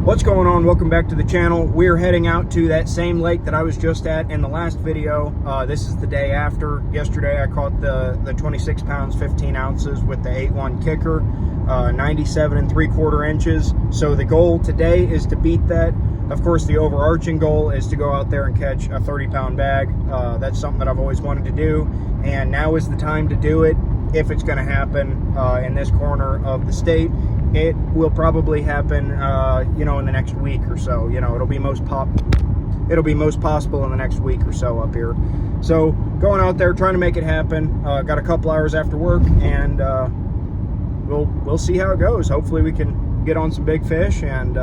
What's going on? Welcome back to the channel. We're heading out to that same lake that I was just at in the last video. This is the day after. Yesterday I caught the 26 pounds 15 ounces with the 8-1 kicker, 97 3/4 inches. So the goal today is to beat that. Of course, the overarching goal is to go out there and catch a 30-pound bag. That's something that I've always wanted to do, and now is the time to do it. If it's going to happen in this corner of the state, it will probably happen, in the next week or so. It'll be most possible in the next week or so up here. So going out there, trying to make it happen. Got a couple hours after work, and we'll see how it goes. Hopefully we can get on some big fish and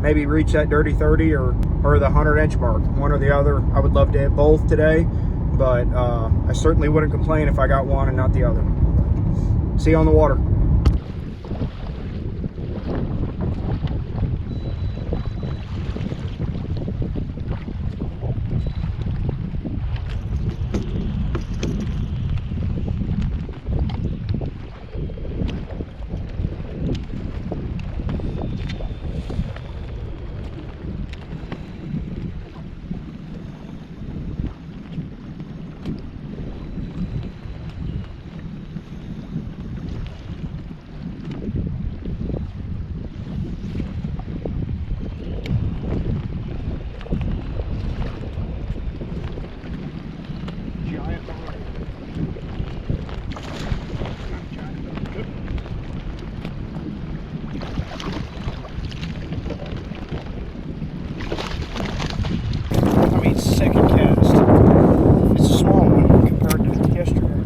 maybe reach that dirty 30 or the 100-inch mark, one or the other. I would love to hit both today, but I certainly wouldn't complain if I got one and not the other. See you on the water. Second cast. It's a small one compared to yesterday.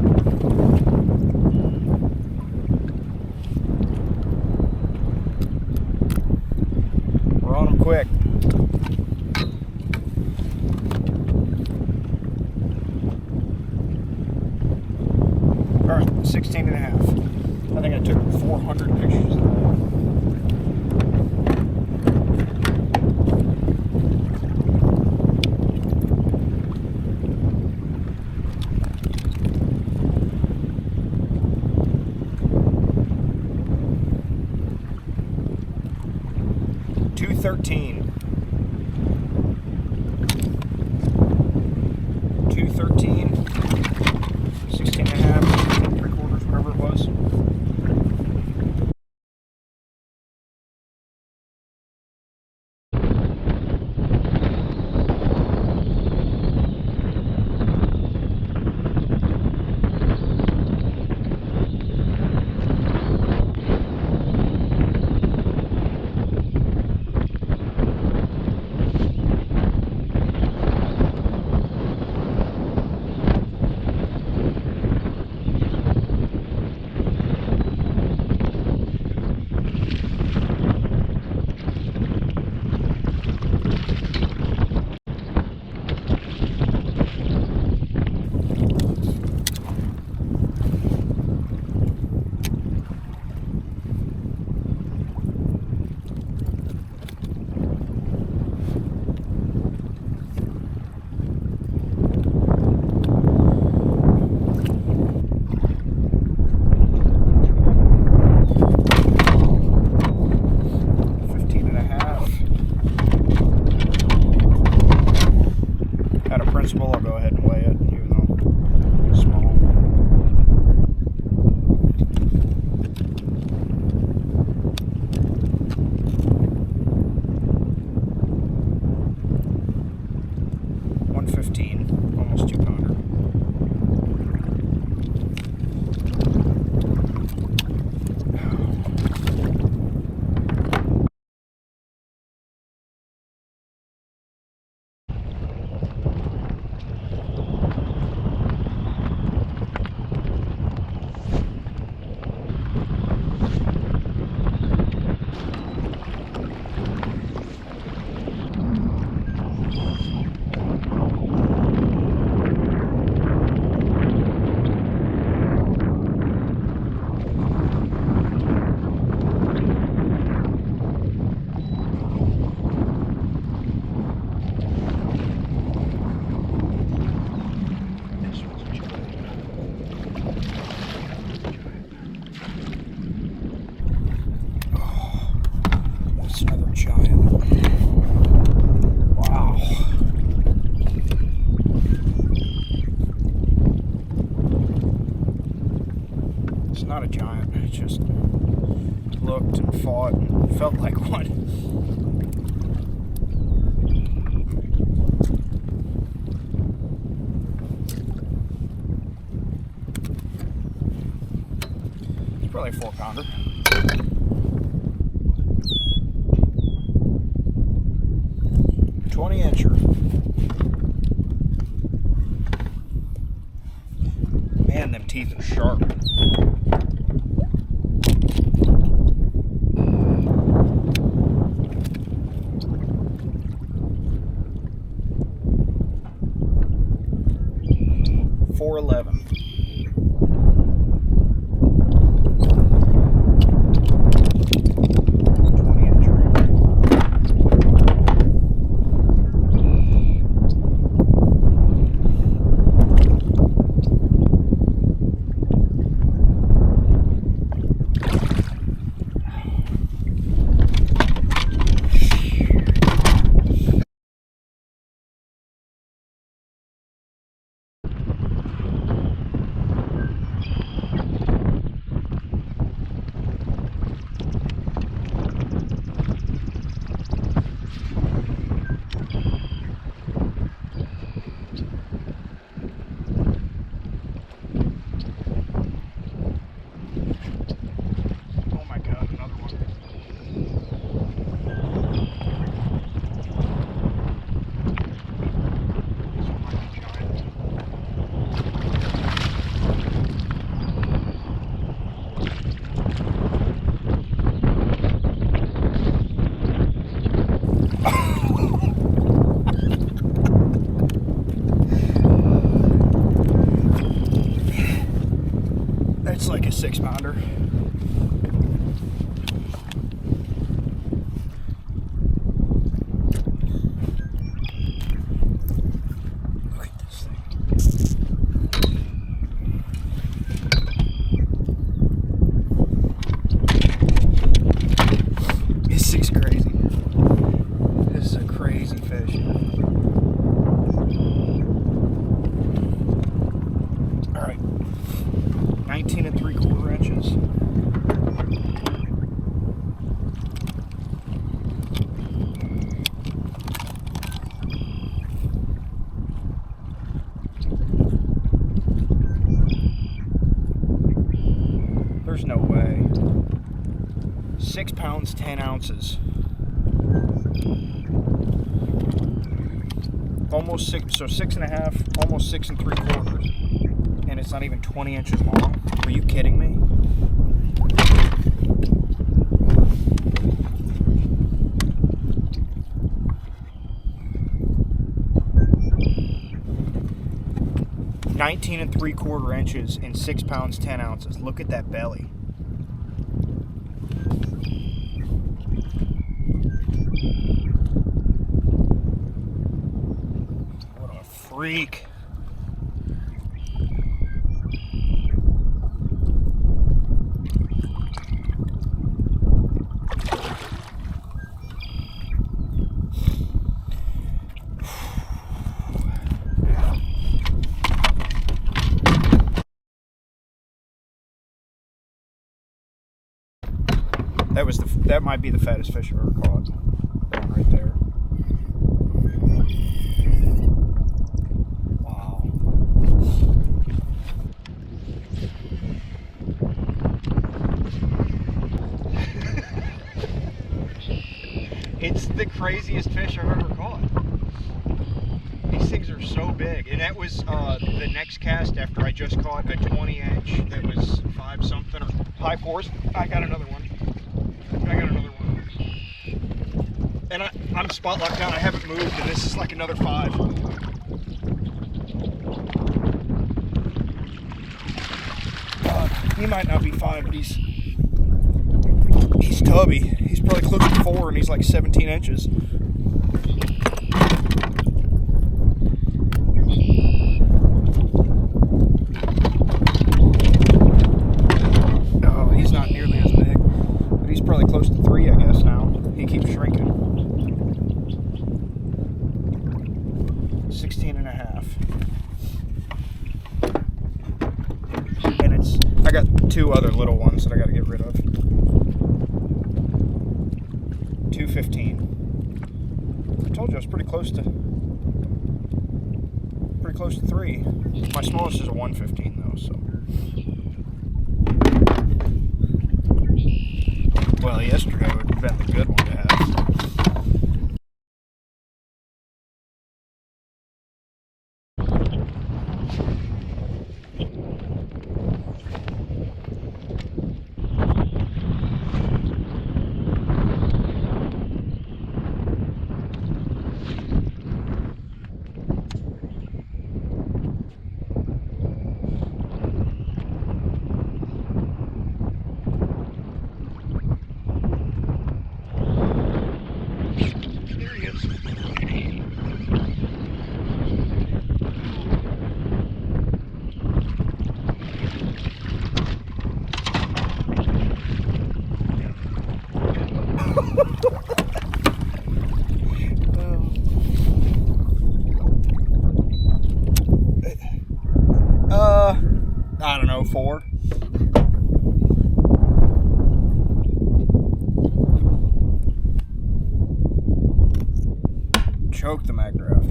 We're on them quick. All right, 16 and a half. I think I took 400 pictures of that. $213, 16 and a half, 3/4, whatever it was. kicked and fought and felt like one. It's probably a 4-pounder. Man, them teeth are sharp. $4.11. That's like a 6-pounder. Look at this thing. This thing's crazy. This is a crazy fish. All right. 19 3/4 inches. There's no way. 6 pounds, 10 ounces. Almost 6, so 6.5, almost 6 3/4. And it's not even 20 inches long. Are you kidding me? $19 3/4 inches and 6 pounds 10 ounces. Look at that belly. What a freak. That might be the fattest fish I've ever caught. That one right there. Wow. It's the craziest fish I've ever caught. These things are so big. And that was the next cast after I just caught a 20-inch that was 5 something or high 4s. I got another one. And I'm spot locked down. I haven't moved, and this is like another 5. He might not be 5, but he's tubby. He's probably close to 4, and he's like 17 inches. Oh, he's not nearly as big, but he's probably close to 3, I guess now. He keeps shrinking. 16.5. And I got 2 other little ones that I got to get rid of. 215. I told you I was pretty close to 3. My smallest is a 115 though, so. Well, yesterday would have been the good one to have. I don't know, 4. Choke the mag draft.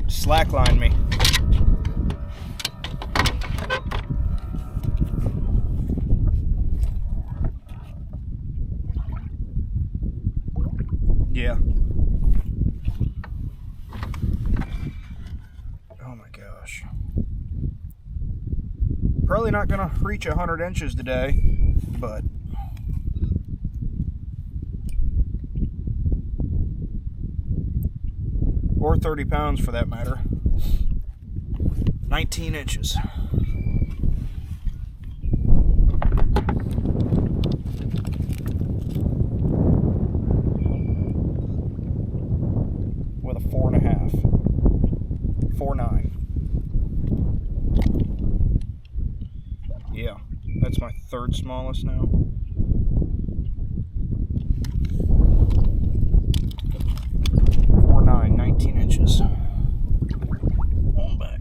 Slackline me. Yeah. Oh my gosh. Probably not gonna reach 100 inches today, but or 30 pounds for that matter. 19 inches. With a 4.5. 4.9. Yeah, that's my 3rd smallest now. 4.9, 19 inches. On back.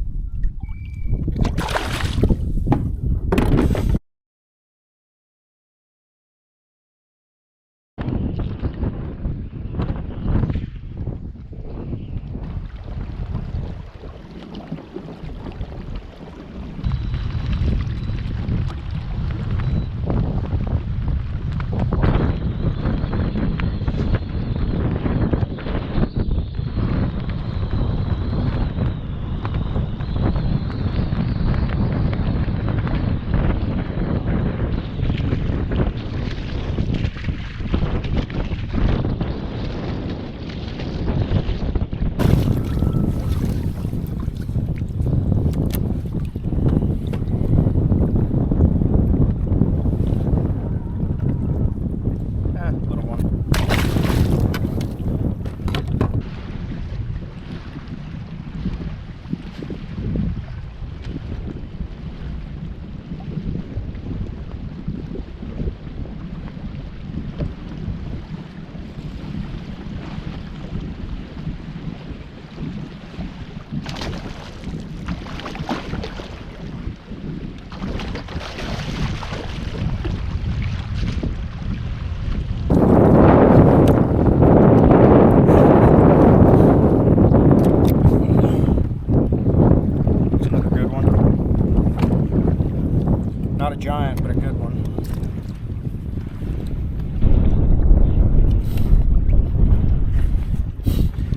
Not a giant, but a good one.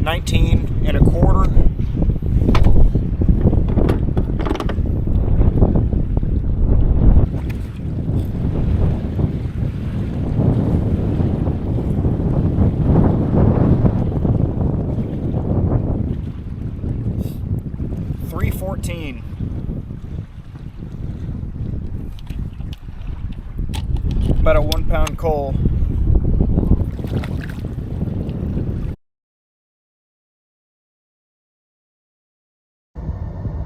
$19.25. $3.14. About a 1 pound coal.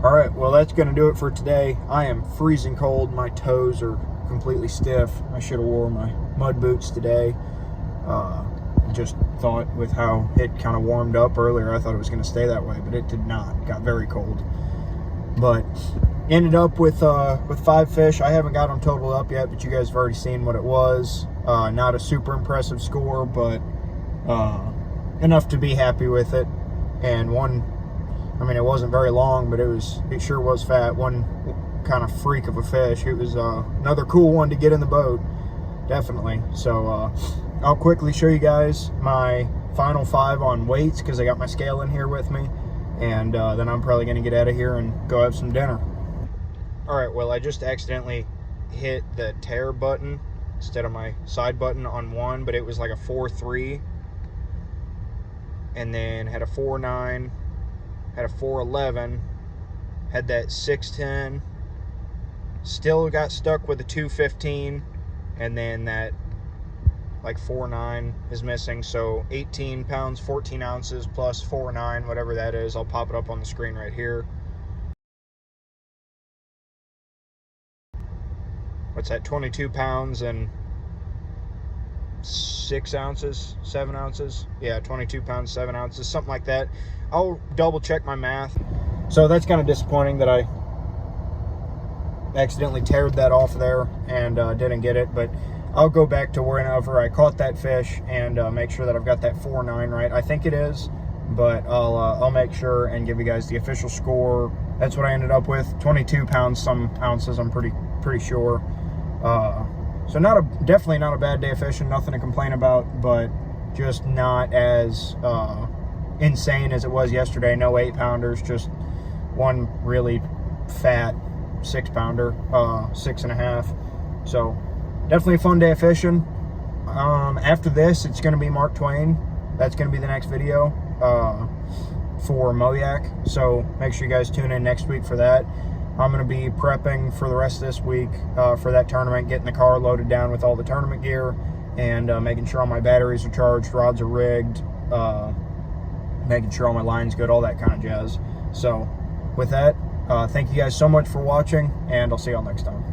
Alright, well that's going to do it for today. I am freezing cold. My toes are completely stiff. I should have worn my mud boots today. Just thought with how it kind of warmed up earlier, I thought it was going to stay that way, but it did not. It got very cold. But ended up with 5 fish. I haven't got them totaled up yet, but you guys have already seen what it was. Not a super impressive score, but enough to be happy with it. And one, I mean, it wasn't very long, but it sure was fat. One kind of freak of a fish. It was another cool one to get in the boat, definitely. So I'll quickly show you guys my final 5 on weights, because I got my scale in here with me, and then I'm probably going to get out of here and go have some dinner. All right, well, I just accidentally hit the tear button instead of my side button on one, but it was like a 4.3, and then had a 4.9, had a 4.11, had that 6.10, still got stuck with a 2.15, and then that like 4.9 is missing. So 18 pounds 14 ounces plus 4.9, whatever that is. I'll pop it up on the screen right here. What's that? 22 pounds and 6 ounces, 7 ounces. Yeah, 22 pounds 7 ounces, something like that. I'll double check my math. So that's kind of disappointing that I accidentally teared that off there and didn't get it, but I'll go back to wherever I caught that fish and make sure that I've got that 4.9 right. I think it is, but I'll make sure and give you guys the official score. That's what I ended up with, 22 pounds some ounces, I'm pretty sure. So definitely not a bad day of fishing, nothing to complain about, but just not as insane as it was yesterday. No 8-pounders, just one really fat 6-pounder, 6.5. So definitely a fun day of fishing. After this, it's going to be Mark Twain. That's going to be the next video for Moyak. So make sure you guys tune in next week for that. I'm going to be prepping for the rest of this week for that tournament, getting the car loaded down with all the tournament gear, and making sure all my batteries are charged, rods are rigged, making sure all my line's good, all that kind of jazz. So with that, thank you guys so much for watching, and I'll see y'all next time.